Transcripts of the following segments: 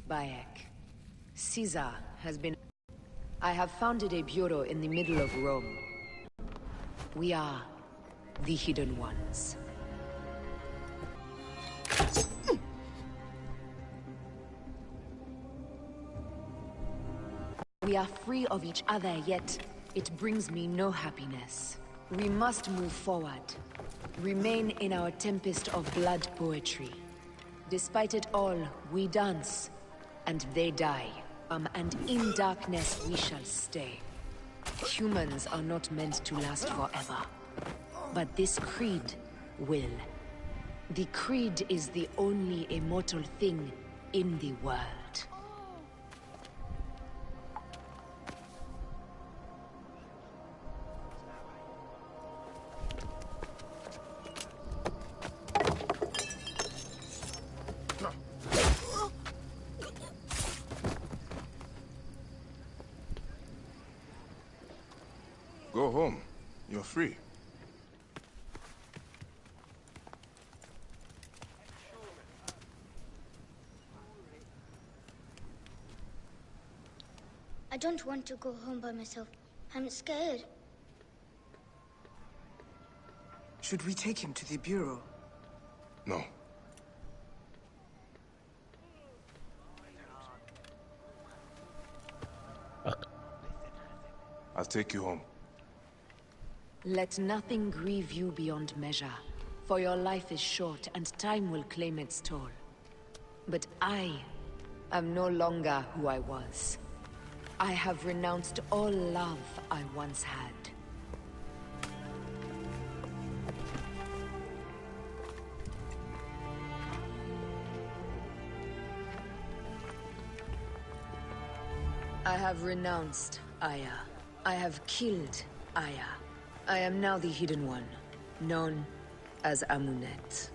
Bayek. Caesar has been... I have founded a bureau in the middle of Rome. We are the Hidden Ones. We are free of each other, yet it brings me no happiness. We must move forward. Remain in our tempest of blood poetry. Despite it all, we dance, and they die. And in darkness we shall stay. Humans are not meant to last forever. But this creed will. The creed is the only immortal thing in the world. Go home. You're free. I don't want to go home by myself. I'm scared. Should we take him to the bureau? No. I'll take you home. Let nothing grieve you beyond measure, for your life is short and time will claim its toll. But I am no longer who I was. I have renounced all love I once had. I have renounced Aya. I have killed Aya. I am now the Hidden One, known as Amunet.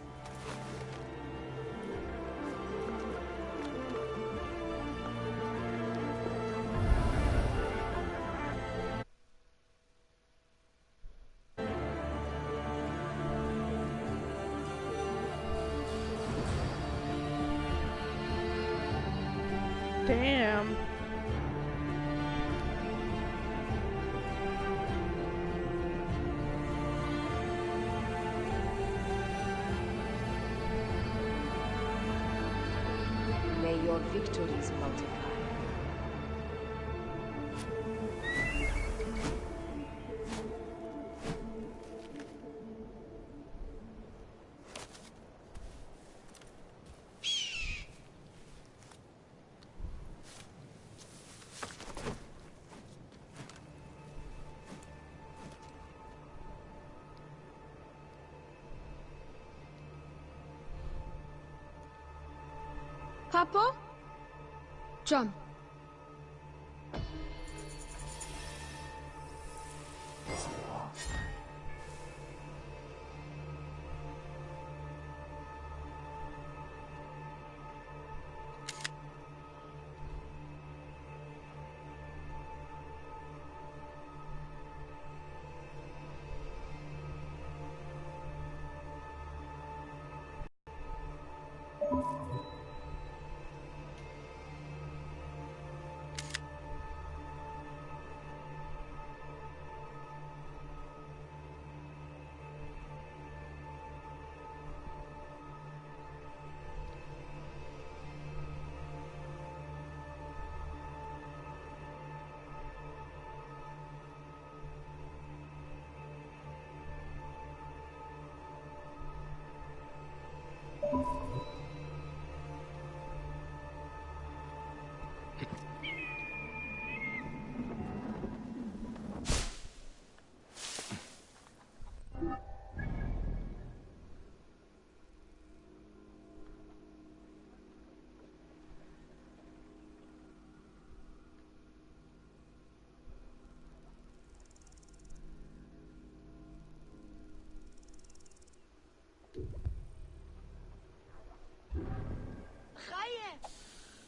Damn. May your victories multiply. Papa? Jump.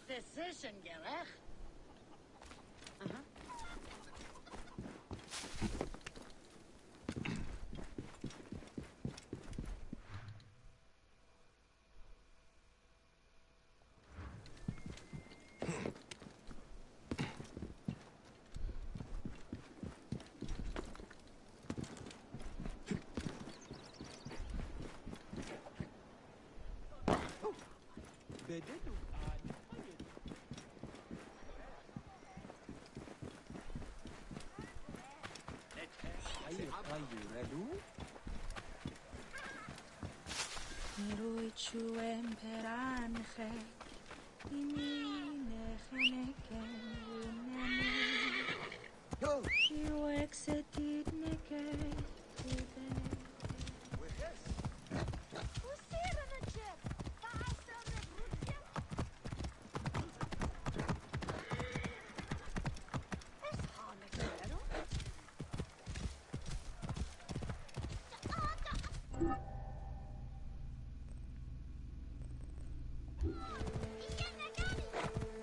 Decision, gerecht.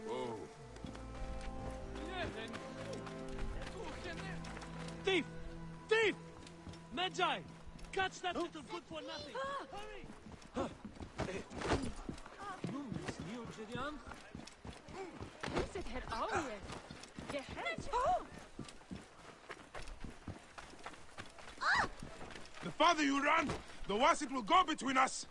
Whoa. Thief! Thief! Magi! Catch that little good for nothing! Hurry! The farther you run, the worse it will go between us.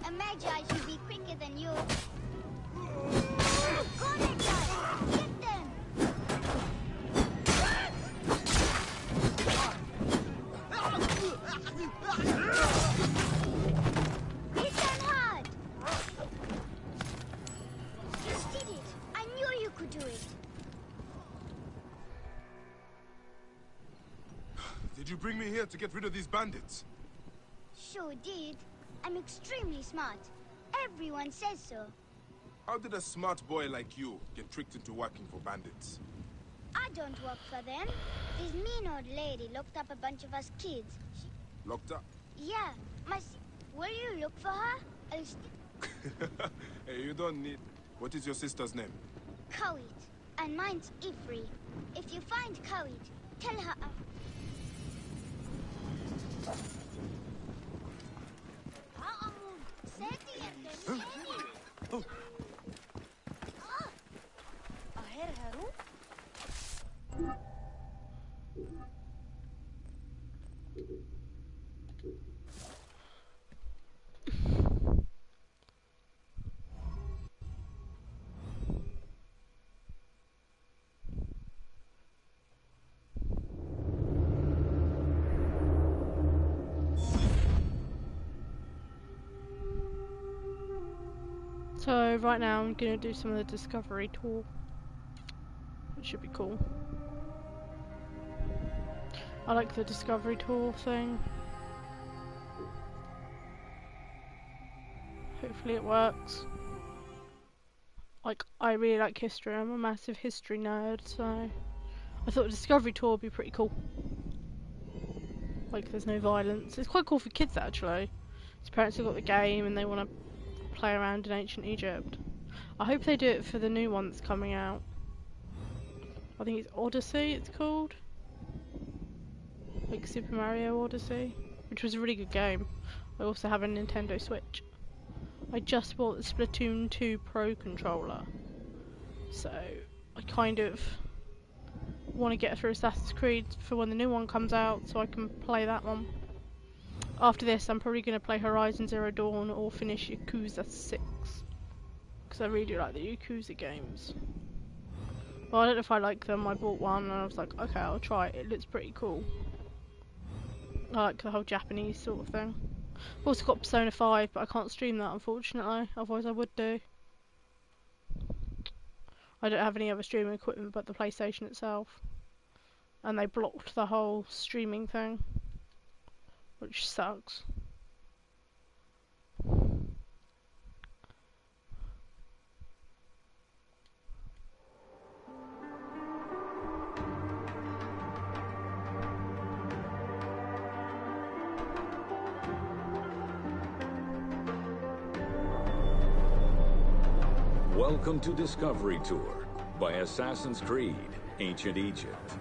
A magi should be quicker than you. Go, magi! Get them! Hit them hard! You did it! I knew you could do it! Did you bring me here to get rid of these bandits? Sure did. I'm extremely smart. Everyone says so. How did a smart boy like you get tricked into working for bandits? I don't work for them. This mean old lady locked up a bunch of us kids. Locked up? Yeah, will you look for her? Hey, you don't need... What is your sister's name? Kawit. And mine's Ifri. If you find Kawit, tell her... So right now I'm going to do some of the discovery tour, which should be cool. I like the discovery tour thing. Hopefully it works. Like, I really like history. I'm a massive history nerd, so I thought a discovery tour would be pretty cool. Like, there's no violence. It's quite cool for kids actually. His parents have got the game and they want to play around in ancient Egypt. I hope they do it for the new one that's coming out. I think it's Odyssey it's called. Like Super Mario Odyssey, which was a really good game. I also have a Nintendo Switch. I just bought the Splatoon 2 Pro controller, so I kind of want to get through Assassin's Creed for when the new one comes out so I can play that one. After this I'm probably going to play Horizon Zero Dawn or finish Yakuza 6, because I really do like the Yakuza games. Well, I don't know if I like them. I bought one and I was like, okay, I'll try it. It looks pretty cool. I like the whole Japanese sort of thing. I've also got Persona 5, but I can't stream that unfortunately, otherwise I would do. I don't have any other streaming equipment but the PlayStation itself. And they blocked the whole streaming thing, which sucks. Welcome to Discovery Tour by Assassin's Creed, Ancient Egypt.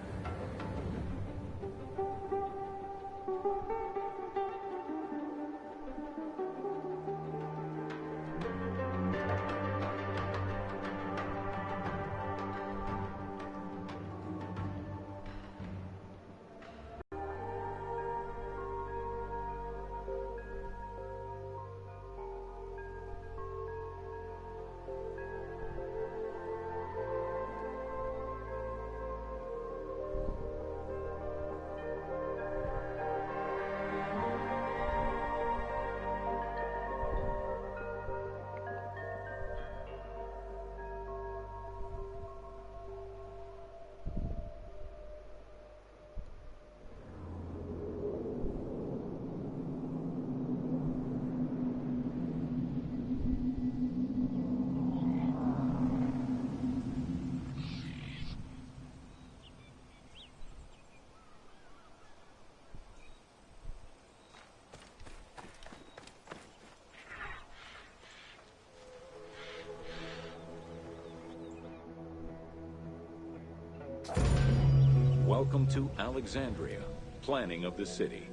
Welcome to Alexandria, planning of the city.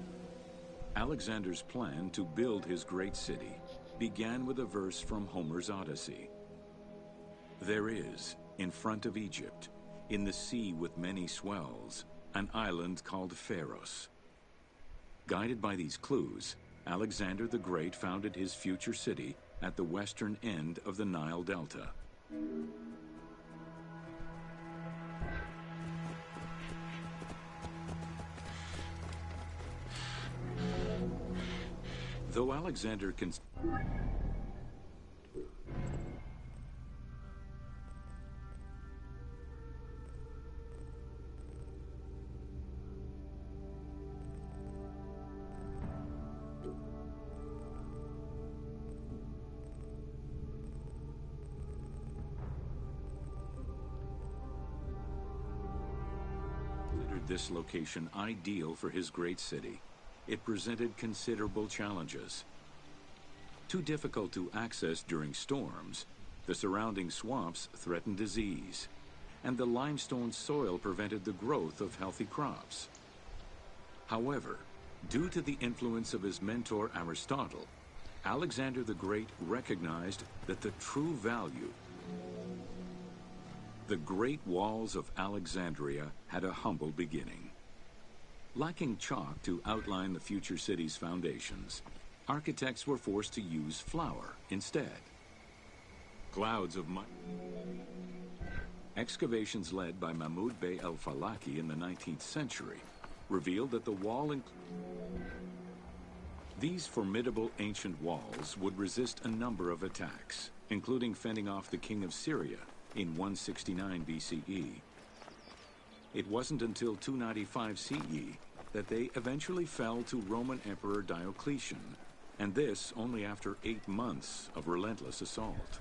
Alexander's plan to build his great city began with a verse from Homer's Odyssey. There is, in front of Egypt, in the sea with many swells, an island called Pharos. Guided by these clues, Alexander the Great founded his future city at the western end of the Nile Delta. Though Alexander considered this location ideal for his great city, it presented considerable challenges. Too difficult to access during storms, the surrounding swamps threatened disease, and the limestone soil prevented the growth of healthy crops. However, due to the influence of his mentor Aristotle, Alexander the Great recognized that the true value. The great walls of Alexandria had a humble beginning. Lacking chalk to outline the future city's foundations, architects were forced to use flour instead. Clouds of mud. Excavations led by Mahmud Bey el-Falaki in the 19th century revealed that the wall These formidable ancient walls would resist a number of attacks, including fending off the king of Syria in 169 BCE. It wasn't until 295 CE that they eventually fell to Roman Emperor Diocletian, and this only after 8 months of relentless assault.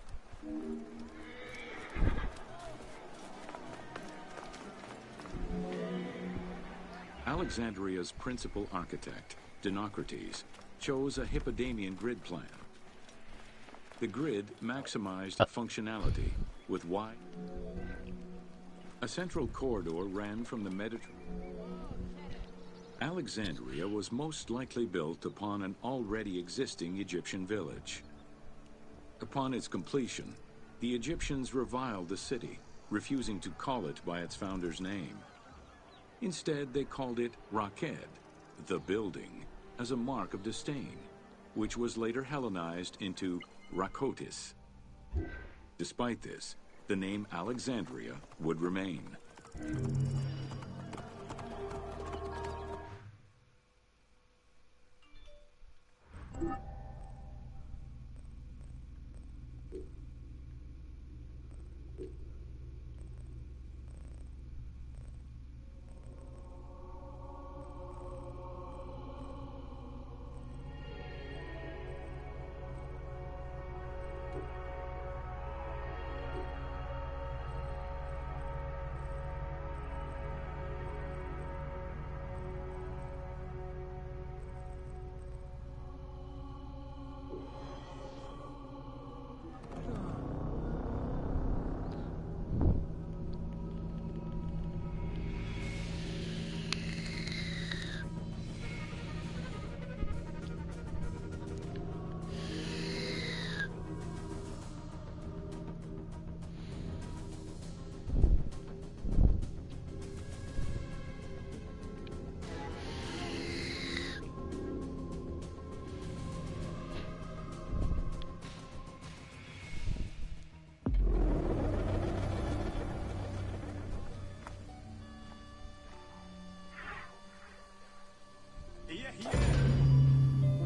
Alexandria's principal architect, Dinocrates, chose a Hippodamian grid plan. The grid maximized functionality with a central corridor ran from the Mediterranean. Alexandria was most likely built upon an already existing Egyptian village. Upon its completion, the Egyptians reviled the city, refusing to call it by its founder's name. Instead, they called it Raked, the building, as a mark of disdain, which was later Hellenized into Rakotis. Despite this, the name Alexandria would remain.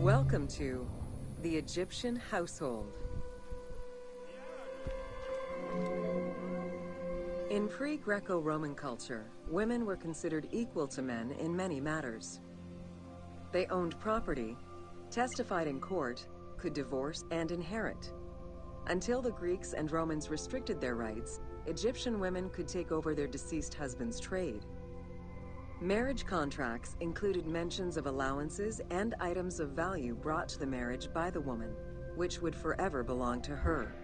Welcome to the Egyptian household. In pre-Greco-Roman culture, women were considered equal to men in many matters. They owned property, testified in court, could divorce and inherit. Until the Greeks and Romans restricted their rights, Egyptian women could take over their deceased husband's trade. Marriage contracts included mentions of allowances and items of value brought to the marriage by the woman, which would forever belong to her.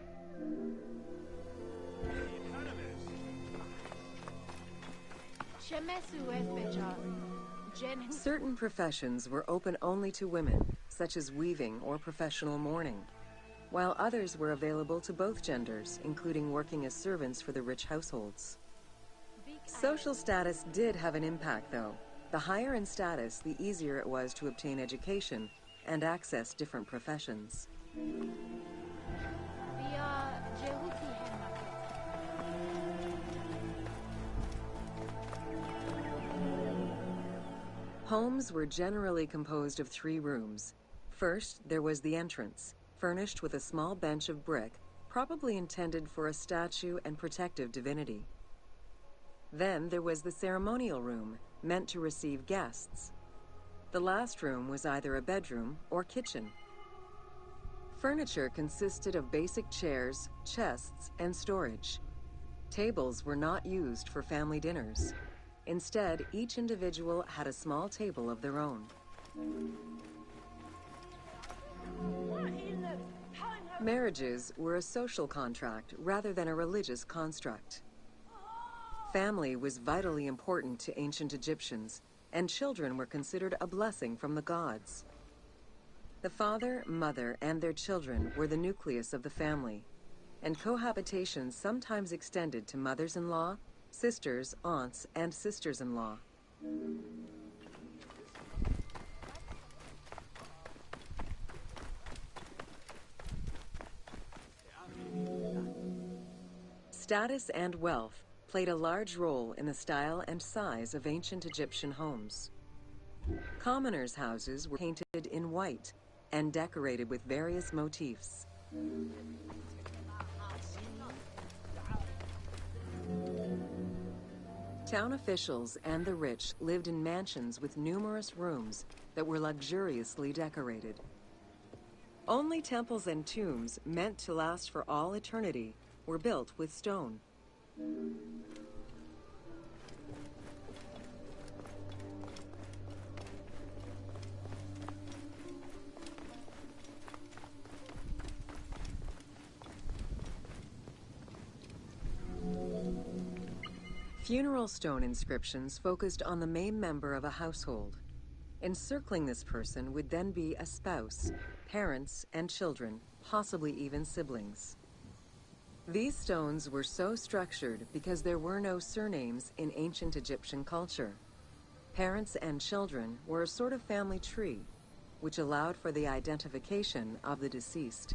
Certain professions were open only to women, such as weaving or professional mourning, while others were available to both genders, including working as servants for the rich households. Social status did have an impact, though. The higher in status, the easier it was to obtain education and access different professions. Homes were generally composed of 3 rooms. First, there was the entrance, furnished with a small bench of brick, probably intended for a statue and protective divinity. Then there was the ceremonial room, meant to receive guests. The last room was either a bedroom or kitchen. Furniture consisted of basic chairs, chests, and storage. Tables were not used for family dinners. Instead, each individual had a small table of their own. Marriages were a social contract rather than a religious construct. Family was vitally important to ancient Egyptians, and children were considered a blessing from the gods. The father, mother, and their children were the nucleus of the family, and cohabitation sometimes extended to mothers-in-law, sisters, aunts, and sisters-in-law. Status and wealth played a large role in the style and size of ancient Egyptian homes. Commoners' houses were painted in white and decorated with various motifs. Town officials and the rich lived in mansions with numerous rooms that were luxuriously decorated. Only temples and tombs meant to last for all eternity were built with stone. Funeral stone inscriptions focused on the main member of a household. Encircling this person would then be a spouse, parents, and children, possibly even siblings. These stones were so structured because there were no surnames in ancient Egyptian culture. Parents and children were a sort of family tree, which allowed for the identification of the deceased.